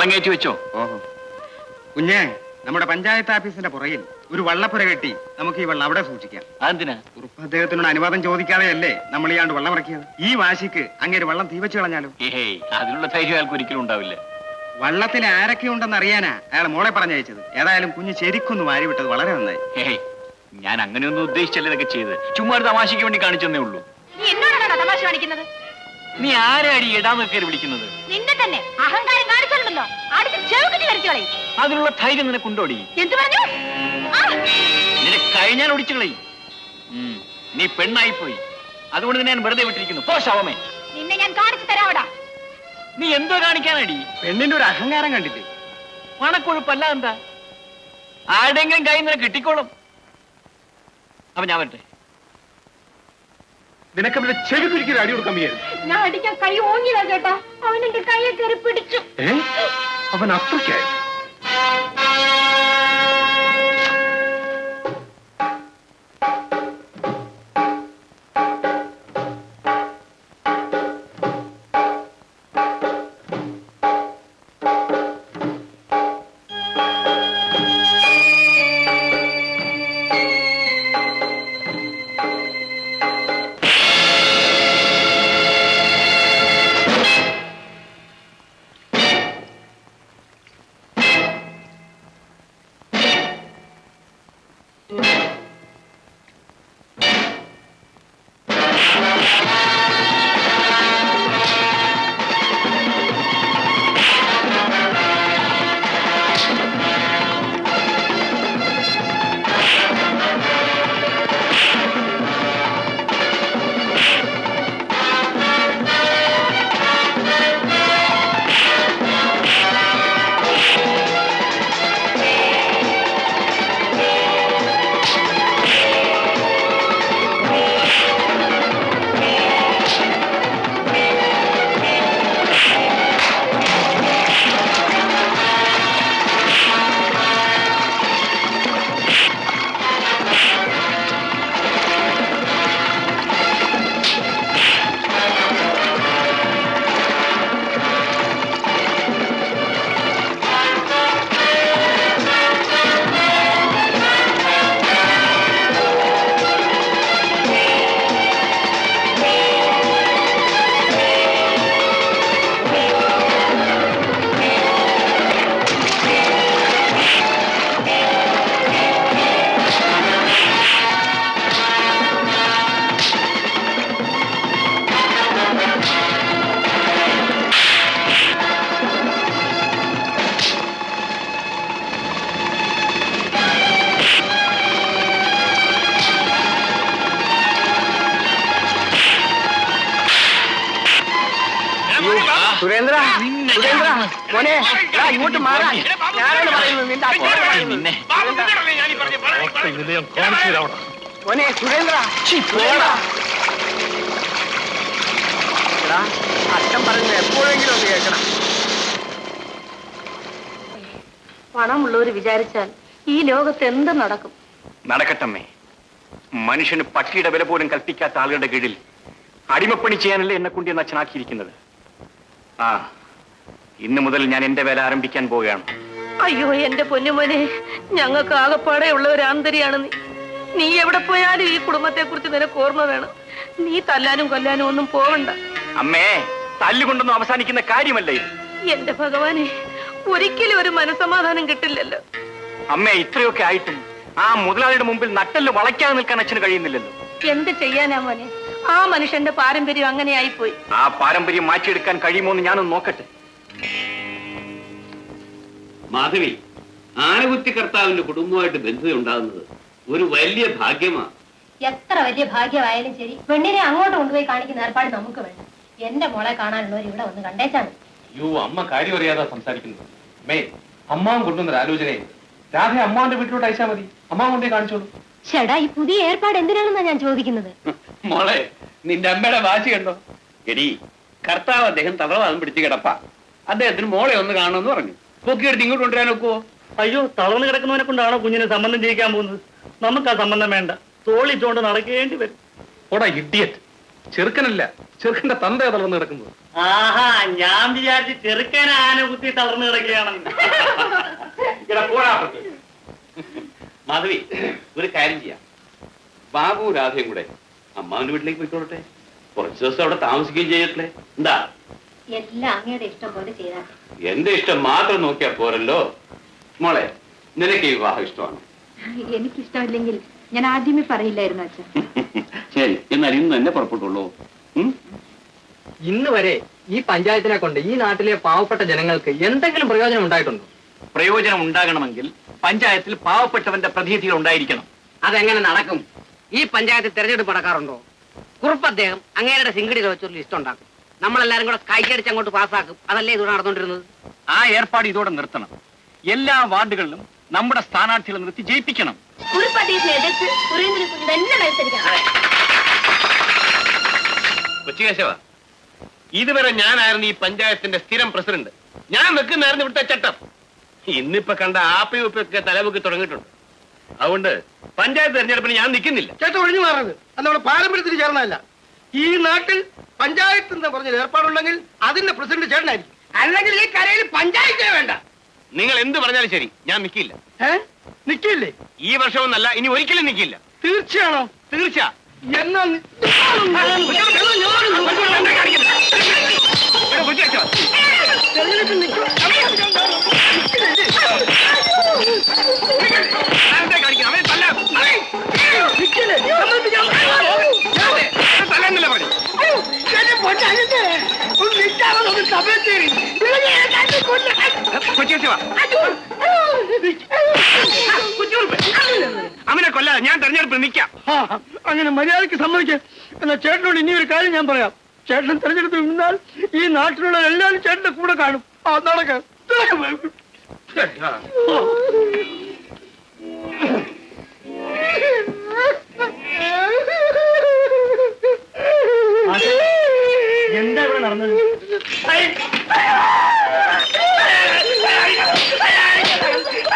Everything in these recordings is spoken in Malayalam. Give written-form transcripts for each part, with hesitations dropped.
വെള്ളം കയറ്റി വെച്ചോ? ഓഹോ കുഞ്ഞേ, നമ്മുടെ പഞ്ചായത്ത് ഓഫീസിന്റെ പുറകിൽ ഒരു വള്ളപ്പുര കെട്ടി നമുക്ക് ഈ വെള്ളം അവിടെ സൂക്ഷിക്കാം. അതെന്തിനാ? ഉറുപ്പ് അദ്ദേഹത്തിനോട് അനുവാദം ചോദിക്കാതെയല്ലേ നമ്മൾ ഈ ആണ്ട് വെള്ളം ഇറക്കിയത്. ഈ വാശിക്ക് അങ്ങേര് വെള്ളം തീവച്ചു കളഞ്ഞാലോ? അതിനുള്ള ധൈര്യം അയാൾക്ക് ഒരിക്കലും ഉണ്ടാവില്ല. വള്ളത്തിൽ ആരൊക്കെ ഉണ്ടെന്ന് അറിയാനാ അയാൾ മോളെ പറഞ്ഞയച്ചത്. ഏതായാലും കുഞ്ഞ് ശരിക്കൊന്ന് വാരി വിട്ടത് വളരെ നന്നായി. ഞാൻ അങ്ങനെയൊന്നും ഉദ്ദേശിച്ചല്ലേ ഇതൊക്കെ ചെയ്ത്. ചുമ്മാ ഒരു തമാശയ്ക്ക് വേണ്ടി കാണിച്ചെന്നേ ഉള്ളൂ. തമാശ കാണിക്കുന്നത്? നീ ആരാടി ഇടാന്ന് കയറി വിളിക്കുന്നത്? നിന്നെ തന്നെ അഹങ്കാരം കാണിച്ചല്ലോ. അതിനുള്ള ധൈര്യം നിനക്കുണ്ടോടി? എന്ത് പറഞ്ഞു? നിന്നെ കഴിഞ്ഞാൽ ഒടിച്ചു കളയും. നീ പെണ്ണായിപ്പോയി, അതുകൊണ്ട് ഞാൻ വെറുതെ വിട്ടിരിക്കുന്നു. പോ ശവമേ. നിന്നെ ഞാൻ കാണിച്ചു തരാവടാ. നീ എന്തോ കാണിക്കാനടി? പെണ്ണിന്റെ ഒരു അഹങ്കാരം കണ്ടിട്ട്. പണക്കൊഴുപ്പല്ല എന്താ? ആരുടെങ്കിലും കയ്യിൽ നിന്ന് കിട്ടിക്കോളും. അപ്പൊ ഞാൻ വരട്ടെ. നിനക്ക് അവന്റെ ചെവി കുരിക്കൊരു അടി കൊടുക്കാൻ വയ്യായിരുന്നു. ഞാൻ അടിക്കാൻ കൈ ഓങ്ങിയതാ ചേട്ടാ. അവൻ എന്റെ കൈയെ കയറി പിടിച്ചു. അവൻ അത്രയ്ക്കായി. സുരേന്ദ്ര, സുരേന്ദ്ര മോനെ, ഇങ്ങോട്ട് മാറാൻ ഞാനാണ് പറയുന്നത്. മോനെ സുരേന്ദ്ര, അച്ഛൻ പറയുന്നത് എപ്പോഴെങ്കിലും ഒന്ന് കേൾക്കണം. പണമുള്ളവര് വിചാരിച്ചാൽ ഈ ലോകത്ത് എന്ത് നടക്കും? നടക്കട്ടമ്മേ. മനുഷ്യന് പട്ടിയുടെ വില പോലും കൽപ്പിക്കാത്ത ആളുകളുടെ കീഴിൽ അടിമപ്പണി ചെയ്യാനല്ലേ എന്നെ കൊണ്ട് എന്ന് അച്ഛനാക്കിയിരിക്കുന്നത്. ഇന്നു മുതൽ ഞാൻ എന്റെ വേല ആരംഭിക്കാൻ പോവുകയാണ്. അയ്യോ എന്റെ പൊന്നുമോനെ, ഞങ്ങൾക്ക് ആകപ്പാടെ ഉള്ള ഒരു ആന്തരിയാണ് നീ. നീ എവിടെ പോയാലും ഈ കുടുംബത്തെ കുറിച്ച് നിനക്ക് ഓർമ്മ വേണം. നീ തല്ലാനും കൊല്ലാനും ഒന്നും പോകണ്ട. അമ്മേ, തല്ലുകൊണ്ടൊന്നും അവസാനിക്കുന്ന കാര്യമല്ല ഇത്. എന്റെ ഭഗവാനെ, ഒരിക്കലും ഒരു മനസ്സമാധാനം കിട്ടില്ലല്ലോ. അമ്മേ, ഇത്രയൊക്കെ ആയിട്ടും ആ മുതലാളിയുടെ മുമ്പിൽ നട്ടല് വളയ്ക്കാതെ നിൽക്കാൻ അച്ഛന് കഴിയുന്നില്ലല്ലോ. എന്ത് ചെയ്യാനാ മോനെ, ആ മനുഷ്യന്റെ പാരമ്പര്യം അങ്ങനെ ആയിപ്പോയി. ആ പാരമ്പര്യം മാറ്റിയെടുക്കാൻ കഴിയുമോ എന്ന് ഞാനൊന്ന് നോക്കട്ടെ. മാധവി, ആനകുത്തി കർത്താവിന്റെ കുടുംബമായിട്ട് ബന്ധുത ഉണ്ടാകുന്നത് ഒരു വലിയ ഭാഗ്യമാണ്. എത്ര വലിയ ഭാഗ്യമായാലും ശരി, പെണ്ണിനെ അങ്ങോട്ട് കൊണ്ടുപോയി കാണിക്കുന്ന ഏർപ്പാട് നമുക്ക് വേണം. എന്റെ മോളെ കാണാനുള്ളവർ ഇവിടെ വന്ന് കണ്ടേച്ചാണ്. അയ്യോ, അമ്മ കാര്യം അറിയാതെ സംസാരിക്കുന്നത്. മേ, അമ്മാവൻ കൊണ്ടുവന്നൊരു ആലോചനയുണ്ട്. രാധ അമ്മാവന്റെ വീട്ടിലോട്ട് അയച്ചാൽ മതി. അമ്മാവൻ കൊണ്ടേ കാണിച്ചോളൂ. ചേട്ടാ, ഈ പുതിയ ഏർപ്പാട് എന്തിനാണെന്നാ ഞാൻ ചോദിക്കുന്നത്. മോളെ, നിന്റെ അമ്മയുടെ വാശി കണ്ടോ? എടി, കർത്താവ് അദ്ദേഹം തളർവാദം പിടിച്ച് കിടപ്പാ. അദ്ദേഹത്തിന് മോളെ ഒന്ന് കാണുമെന്ന് പറഞ്ഞു. പൊക്കിയെടുത്ത് ഇങ്ങോട്ട് കൊണ്ടുവരാൻ നോക്കുവോ? അയ്യോ, തളർന്ന് കിടക്കുന്നവനെ കൊണ്ടാണോ കുഞ്ഞിനെ സംബന്ധം ചെയ്യിക്കാൻ പോകുന്നത്? നമുക്ക് ആ സംബന്ധം വേണ്ട. തോളിച്ചോണ്ട് നടക്കേണ്ടി വരും. ഓടാ ഇഡിയറ്റ്. ചെറുക്കനല്ല, ചെറുക്കന്റെ തന്ത തളർന്ന് കിടക്കുന്നത്. ആഹാ, ഞാൻ വിചാരിച്ച് ചെറുക്കൻ ആന കുത്തി തളർന്നു കിടക്കുകയാണെന്ന്. മാധവി, ഒരു കാര്യം ചെയ്യാം. ബാബു രാധയും കൂടെ അമ്മാവിന്റെ വീട്ടിലേക്ക് പോയിക്കോളട്ടെ. കുറച്ചു ദിവസം അവിടെ താമസിക്കുകയും ചെയ്യട്ടെ. എന്താ? എല്ലാം അങ്ങയുടെ ഇഷ്ടം പോലെ ചെയ്താൽ. എന്റെ ഇഷ്ടം മാത്രം നോക്കിയാ പോരല്ലോ. മോളെ, നിനക്ക് ഈ വിവാഹം ഇഷ്ടമാണ്? എനിക്കിഷ്ടമില്ലെങ്കിൽ ഞാൻ ആദ്യമേ പറയില്ലായിരുന്നു അച്ഛൻ. ശരി, എന്നാൽ ഇന്ന് തന്നെ പുറപ്പെട്ടുള്ളൂ. ഇന്ന് വരെ ഈ പഞ്ചായത്തിനെ കൊണ്ട് ഈ നാട്ടിലെ പാവപ്പെട്ട ജനങ്ങൾക്ക് എന്തെങ്കിലും പ്രയോജനം ഉണ്ടായിട്ടുണ്ടോ? പ്രയോജനം ഉണ്ടാകണമെങ്കിൽ പഞ്ചായത്തിൽ പാവപ്പെട്ടവന്റെ പ്രതിനിധികൾ ഉണ്ടായിരിക്കണം. അതെങ്ങനെ നടക്കും? ഈ പഞ്ചായത്തിൽ തെരഞ്ഞെടുപ്പ് നടക്കാറുണ്ടോ? കുറുപ്പ് അദ്ദേഹം അങ്ങേരുടെ സിംഗടികൾ വെച്ചൊരു ലിസ്റ്റ് ഉണ്ടാക്കും. നമ്മളെല്ലാരും കൂടെ കൈയടിച്ച് അങ്ങോട്ട് പാസ്സാക്കും. അതല്ലേ ഇത് നടന്നുകൊണ്ടിരുന്നത്? ആ ഏർപ്പാട് ഇതോടെ നിർത്തണം. എല്ലാ വാർഡുകളിലും നമ്മുടെ സ്ഥാനാർത്ഥികളെ നിർത്തി ജയിപ്പിക്കണം. കൊച്ചുകേശവ, ഇതുവരെ ഞാനായിരുന്നു ഈ പഞ്ചായത്തിന്റെ സ്ഥിരം പ്രസിഡന്റ്. ഞാൻ വെക്കുന്നായിരുന്നു ഇവിടുത്തെ ചട്ടം. ഇന്നിപ്പോ കണ്ട ആപ്പി ഉപ്പൊക്കെ തലമുക്കി തുടങ്ങിയിട്ടുണ്ട്. അതുകൊണ്ട് പഞ്ചായത്ത് തെരഞ്ഞെടുപ്പിന് ഞാൻ നിൽക്കുന്നില്ല. ചേട്ടൻ ഒഴിഞ്ഞു മാറുന്നത് അത് നമ്മുടെ പാരമ്പര്യത്തിന് ചേർന്നതല്ല. ഈ നാട്ടിൽ പഞ്ചായത്ത് എന്ന് പറഞ്ഞൊരു ഏർപ്പാടുണ്ടെങ്കിൽ അതിന്റെ പ്രസിഡന്റ് ചേട്ടനായിരിക്കും. അല്ലെങ്കിൽ ഈ കരയിൽ പഞ്ചായത്തേ വേണ്ട. നിങ്ങൾ എന്ത് പറഞ്ഞാലും ശരി, ഞാൻ നിൽക്കില്ല. നിക്കില്ലേ? ഈ വർഷമൊന്നല്ല, ഇനി ഒരിക്കലും നിൽക്കില്ല. തീർച്ചയാണോ? തീർച്ച. എന്നാ അവനെ കൊല്ലാതെ ഞാൻ തെരഞ്ഞെടുപ്പിൽ നിൽക്കാം. അങ്ങനെ മര്യാദയ്ക്ക് സമ്മതിക്കാം. എന്നാ ചേട്ടനോട് ഇനി ഒരു കാര്യം ഞാൻ പറയാം. ചേട്ടൻ തെരഞ്ഞെടുപ്പ് നിന്നാൽ ഈ നാട്ടിലുള്ള എല്ലാവരും ചേട്ടന്റെ കൂടെ കാണും. നടക്കാം. എന്താ ഇവിടെ നടന്നത്? ഇതാണ് നടന്നത്.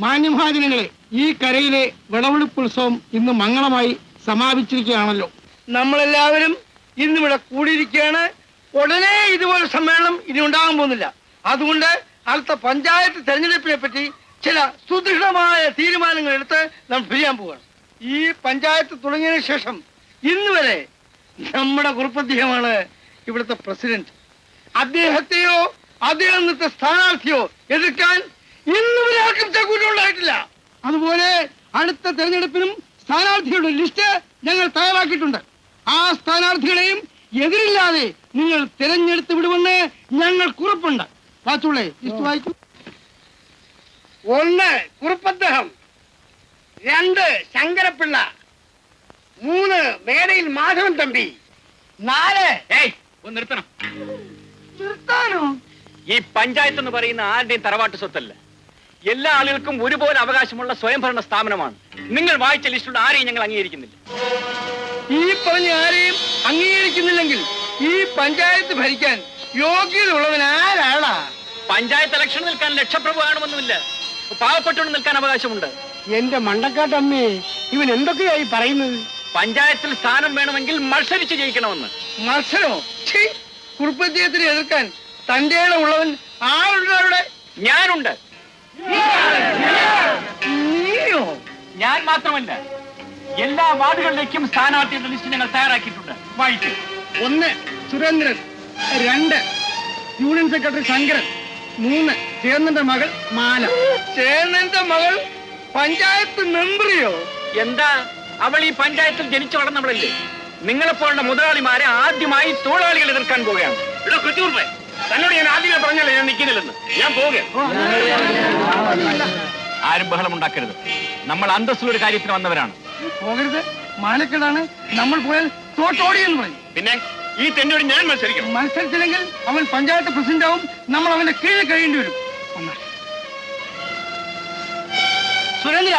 മാന്യമഹാജനങ്ങളെ, ഈ കരയിലെ വിളവെടുപ്പ് ഉത്സവം ഇന്ന് മംഗളമായി സമാപിച്ചിരിക്കുകയാണല്ലോ. നമ്മളെല്ലാവരും ഇന്നിവിടെ കൂടിയിരിക്കുകയാണ്. ഉടനെ ഇതുപോലെ സമ്മേളനം ഇനി ഉണ്ടാകാൻ പോകുന്നില്ല. അതുകൊണ്ട് അടുത്ത പഞ്ചായത്ത് തെരഞ്ഞെടുപ്പിനെ പറ്റി ചില സുദൃഢമായ തീരുമാനങ്ങൾ എടുത്ത് നമ്മൾ പിരിയാൻ പോവുകയാണ്. ഈ പഞ്ചായത്ത് തുടങ്ങിയതിനു ശേഷം ഇന്ന് വരെ നമ്മുടെ കുറുപ്പദ്ദേഹമാണ് ഇവിടുത്തെ പ്രസിഡന്റ്. അദ്ദേഹത്തെയോ അദ്ദേഹത്തെ സ്ഥാനാർത്ഥിയോ എതിർക്കാൻ ഇന്നുവരെ ആർക്കും ചക്കൂറ്റുണ്ടായിട്ടില്ല. അതുപോലെ അടുത്ത തെരഞ്ഞെടുപ്പിനും സ്ഥാനാർത്ഥികളുടെ ലിസ്റ്റ് ഞങ്ങൾ തയ്യാറാക്കിയിട്ടുണ്ട്. ആ സ്ഥാനാർത്ഥികളെയും എതിരില്ലാതെ നിങ്ങൾ തിരഞ്ഞെടുത്ത് വിടുമെന്ന് ഞങ്ങൾ കുറിപ്പുണ്ട്. വാച്ചുള്ളേ, ലിസ്റ്റ് വായിക്കൂ. 1 കുറുപ്പദ്ദേഹം, 2 ശങ്കരപ്പിള്ള, 3 മേടയിൽ മാധവൻ തമ്പി, 4 ഒന്ന് നിർത്തണം. നിർത്താനോ? ഈ പഞ്ചായത്ത് എന്ന് പറയുന്ന ആരുടെയും തറവാട്ട് സ്വത്തല്ല. എല്ലാ ആളുകൾക്കും ഒരുപോലെ അവകാശമുള്ള സ്വയംഭരണ സ്ഥാപനമാണ്. നിങ്ങൾ വായിച്ച ലിസ്റ്റുള്ള ആരെയും ഞങ്ങൾ അംഗീകരിക്കുന്നില്ല. ഈ പറഞ്ഞ ആരെയും അംഗീകരിക്കുന്നില്ലെങ്കിൽ ഈ പഞ്ചായത്ത് ഭരിക്കാൻ യോഗ്യതയുള്ളവൻ ആരാളാ? പഞ്ചായത്ത് ഇലക്ഷൻ നിൽക്കാൻ ലക്ഷപ്രഭു കാണുമൊന്നുമില്ല. പാവപ്പെട്ടവന് നിൽക്കാൻ അവകാശമുണ്ട്. എന്റെ മണ്ടക്കാട്ടമ്മേ, ഇവൻ എന്തൊക്കെയായി പറയുന്നത്? പഞ്ചായത്തിൽ സ്ഥാനം വേണമെങ്കിൽ മത്സരിച്ച് ജയിക്കണമെന്ന്. മത്സരമോ? കുറുപ്പദ്ദേഹത്തിനെ എതിർക്കാൻ തന്റെ ഉള്ളവൻ ആളുണ്ട് അവിടെ? ഞാനുണ്ട്. നീയോ? ഞാൻ മാത്രമല്ല, എല്ലാ വാർഡുകളിലേക്കും സ്ഥാനാർത്ഥിയുടെ ലിസ്റ്റ് ഞങ്ങൾ തയ്യാറാക്കിയിട്ടുണ്ട്. വായിച്ചു. 1 സുരേന്ദ്രൻ, 2 യൂണിയൻ സെക്രട്ടറി ശങ്കരൻ, 3 ചേന്നന്റെ മകൾ മാല. ചേന്നന്റെ മകൾ പഞ്ചായത്ത് മെമ്പറിയോ? എന്താ, അവൾ ഈ പഞ്ചായത്തിൽ ജനിച്ചു വളർന്നവളല്ലേ? നിങ്ങളെപ്പോലുള്ള മുതലാളിമാരെ ആദ്യമായി തൊഴിലാളികൾ എതിർക്കാൻ പോവുകയാണ്. ഇവിടെ കുറ്റൂർപ്പേ തന്നോട് ഞാൻ ആദ്യമേ പറഞ്ഞല്ലേ ഞാൻ നിൽക്കുന്നില്ലെന്ന്. ഞാൻ പോവുകയാണ്. ആരും ബഹളം ഉണ്ടാക്കരുത്. നമ്മൾ അന്തസ്സുള്ള കാര്യത്തിന് വന്നവരാണ്. പോകരുത്, മാനക്കേടാണ്. നമ്മൾ പോയാൽ തോട്ടോടിയെന്ന് പറയും. പിന്നെ ഈ തെന്നോട് ഞാൻ മത്സരിക്കണം. മത്സരിച്ചില്ലെങ്കിൽ അവൻ പഞ്ചായത്ത് പ്രസിഡന്റ് ആവും. നമ്മൾ അവന്റെ കീഴിൽ കഴിയേണ്ടി വരും. സുരേന്ദ്ര,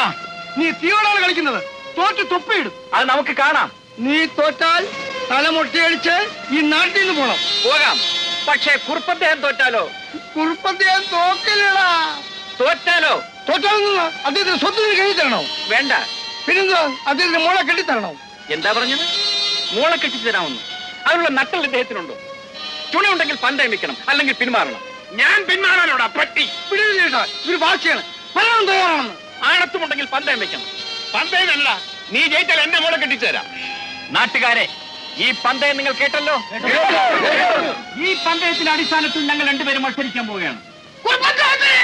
നീ തീയോടാണ് കളിക്കുന്നത്. തോറ്റ് തൊപ്പിയിടും. അത് നമുക്ക് കാണാം. നീ തോറ്റാൽ തലമൊട്ടിയടിച്ച് ഈ നാട്ടിൽ നിന്ന് പോണം. പോകാം. പക്ഷേ കുറുപ്പദ്ദേഹം തോറ്റാലോ? കുറുപ്പദ്ദേഹം തോക്കില്ലടാ. തോറ്റാലോ? തോറ്റാവുന്ന അദ്ദേഹത്തിന് സ്വത്തിന് കഴിഞ്ഞു തരണോ? വേണ്ട. പിന്നെന്താ, അദ്ദേഹത്തിന് മോളെ കെട്ടിത്തരണോ? എന്താ പറഞ്ഞത്? മോളെ കെട്ടിച്ചു തരാമെന്ന്. അതിനുള്ള നട്ടൽ ഇദ്ദേഹത്തിനുണ്ടോ? ചുണയുണ്ടെങ്കിൽ പന്തയം വെക്കണം, അല്ലെങ്കിൽ പിന്മാറണം. ഞാൻ പിന്മാറാനോടാ പറ്റി. പിടിയില്ലേട്ടാ, ഇതൊരു വാശിയാണ്. പറയാൻ തയ്യാറാണെന്ന്. ആണത്തുമുണ്ടെങ്കിൽ പന്തയം വെക്കണം. പന്തയനല്ല, നീ ജയിച്ചാൽ എന്റെ മോളെ കെട്ടിച്ചു തരാം. നാട്ടുകാരെ, ഈ പന്തയം നിങ്ങൾ കേട്ടല്ലോ. ഈ പന്തയത്തിന്റെ അടിസ്ഥാനത്തിൽ ഞങ്ങൾ രണ്ടുപേരും മത്സരിക്കാൻ പോവുകയാണ്. കുറുപ്പദ്ദേഹത്തെ